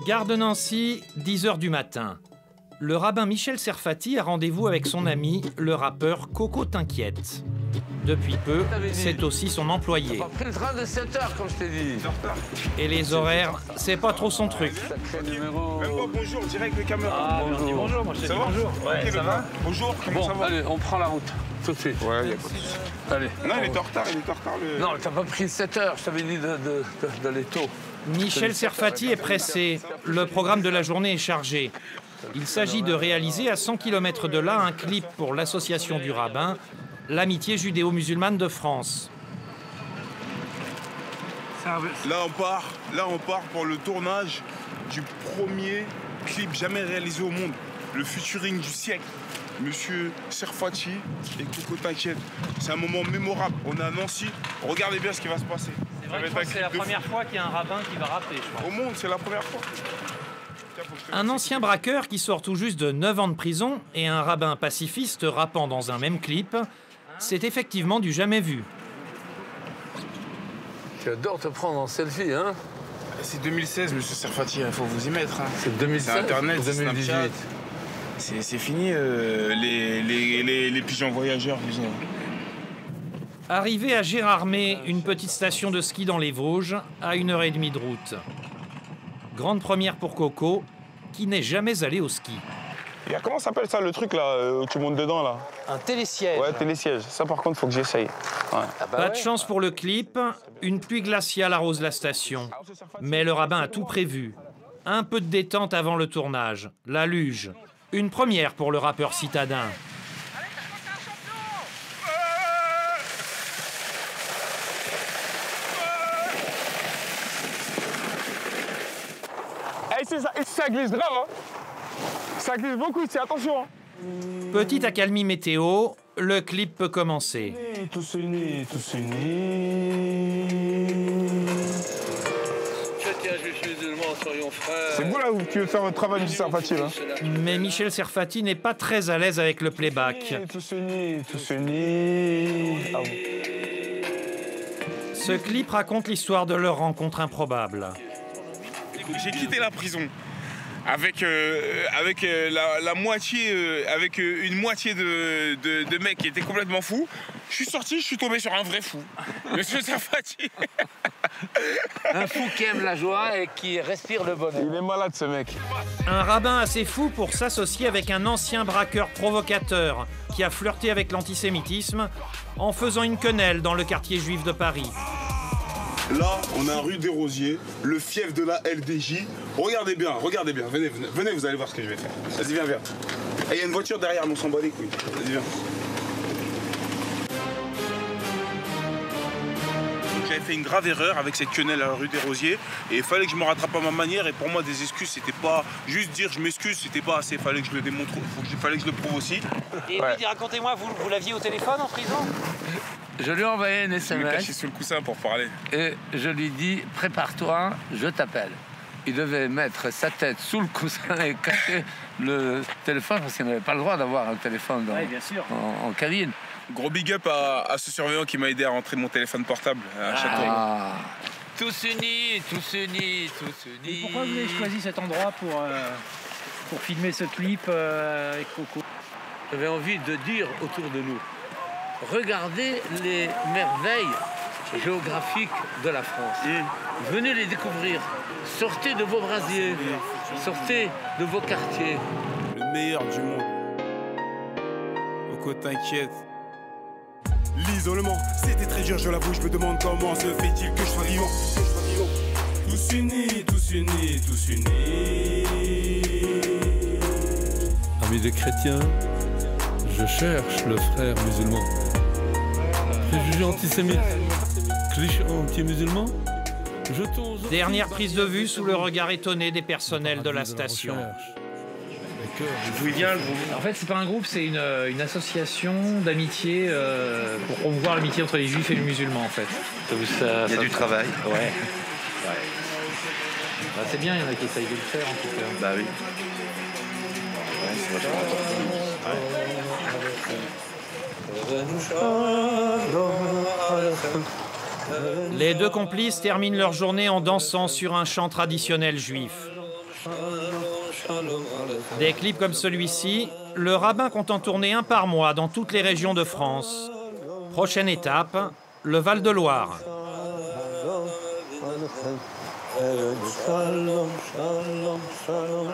Gare de Nancy, 10 h du matin. Le rabbin Michel Serfati a rendez-vous avec son ami, le rappeur Coco T'inquiète. Depuis peu, c'est aussi son employé. On a pris le train de 7 h, comme je t'ai dit. Et les horaires, c'est pas trop son truc. Sacré numéro. Même pas bonjour, direct le caméra. Ah, bonjour. Bonjour, moi je Ça va? bonjour. Ouais, Ok, ça va? Bonjour, comment ça Bon, va? allez, on prend la route, tout de suite. Ouais, y a pas de souci. Allez. Non, il est en retard, le... Non, t'as pas pris 7 h, je t'avais dit d'aller tôt. Michel Serfati est pressé. Le programme de la journée est chargé. Il s'agit de réaliser à 100 km de là un clip pour l'association du rabbin, l'Amitié judéo-musulmane de France. Là, on part pour le tournage du premier clip jamais réalisé au monde. Le featuring du siècle. Monsieur Serfati et Coco T'inquiète. C'est un moment mémorable. On est à Nancy. Regardez bien ce qui va se passer. C'est vrai que c'est la première fois qu'il y a un rabbin qui va rapper, je crois. Au monde, c'est la première fois. Un ancien braqueur qui sort tout juste de 9 ans de prison et un rabbin pacifiste rappant dans un même clip, c'est effectivement du jamais vu. Tu adores te prendre en selfie, hein? C'est 2016, monsieur Serfati, il faut vous y mettre. Hein. C'est 2016 C'est Internet, ou c'est 2018. Snapchat. C'est fini, les pigeons voyageurs. Arrivé à Gérardmer, une petite station de ski dans les Vosges, à 1h30 de route. Grande première pour Coco, qui n'est jamais allé au ski. Comment s'appelle ça, le truc là, où tu montes dedans là? Un télésiège. Ouais, télésiège. Ça par contre, faut que j'essaye. Ouais. Ah bah Pas ouais. de chance pour le clip, une pluie glaciale arrose la station. Mais le rabbin a tout prévu. Un peu de détente avant le tournage, la luge. Une première pour le rappeur citadin. Ça glisse grave, hein. Ça glisse beaucoup ici, attention. Petite accalmie météo, le clip peut commencer. Tous unis. Chrétiens, juifs, musulmans, soyons frères. C'est vous là où tu veux faire votre travail, monsieur Serfati, là? Mais Michel Serfati n'est pas très à l'aise avec le playback. Tous unis. Ah bon. Ce clip raconte l'histoire de leur rencontre improbable. J'ai quitté la prison avec la moitié, avec une moitié de mecs qui étaient complètement fous. Je suis sorti, je suis tombé sur un vrai fou, monsieur Serfati. Un fou qui aime la joie et qui respire le bonheur. Il est malade ce mec. Un rabbin assez fou pour s'associer avec un ancien braqueur provocateur qui a flirté avec l'antisémitisme en faisant une quenelle dans le quartier juif de Paris. Là, on a rue des Rosiers, le fief de la LDJ. Regardez bien, venez, vous allez voir ce que je vais faire. Vas-y, viens. Il y a une voiture derrière, mais on s'en bat les couilles. Vas-y, viens. J'avais fait une grave erreur avec cette quenelle à la rue des Rosiers et il fallait que je me rattrape à ma manière et pour moi des excuses c'était pas juste dire je m'excuse, c'était pas assez, il fallait que je le démontre, il fallait que je le prouve aussi. Et Ouais. oui, racontez-moi, vous l'aviez au téléphone en prison? Je lui ai envoyé un Je me SMS cachais sous le coussin pour parler. et je lui dis « Prépare-toi, je t'appelle ». Il devait mettre sa tête sous le coussin et cacher le téléphone parce qu'il n'avait pas le droit d'avoir un téléphone bien sûr. en cabine. Gros big up à ce surveillant qui m'a aidé à rentrer mon téléphone portable à Châteauroux. Ah. Tous unis. Pourquoi vous avez choisi cet endroit pour filmer ce clip avec Coco? J'avais envie de dire autour de nous, regardez les merveilles géographiques de la France. Venez les découvrir. Sortez de vos brasiers, sortez de vos quartiers. Le meilleur du monde. Coco T'inquiète. L'isolement, c'était très dur, je l'avoue, je me demande comment se fait-il que je sois vivant. Tous unis. Amis des chrétiens, je cherche le frère musulman. Préjugés antisémites, clichés anti-musulmans, jetons... Dernière prise de vue sous le regard étonné des personnels de la station. D'où il vient le groupe? En fait, c'est pas un groupe, c'est une association d'amitié pour promouvoir l'amitié entre les juifs et les musulmans, en fait. Il y a du travail. Ouais. Bah, c'est bien, il y en a qui essayent de le faire, en tout cas. Bah oui. Ouais, c'est vachement important. Ouais. Les deux complices terminent leur journée en dansant sur un chant traditionnel juif. Des clips comme celui-ci, le rabbin compte en tourner un par mois dans toutes les régions de France. Prochaine étape, le Val-de-Loire. Shalom, shalom, shalom.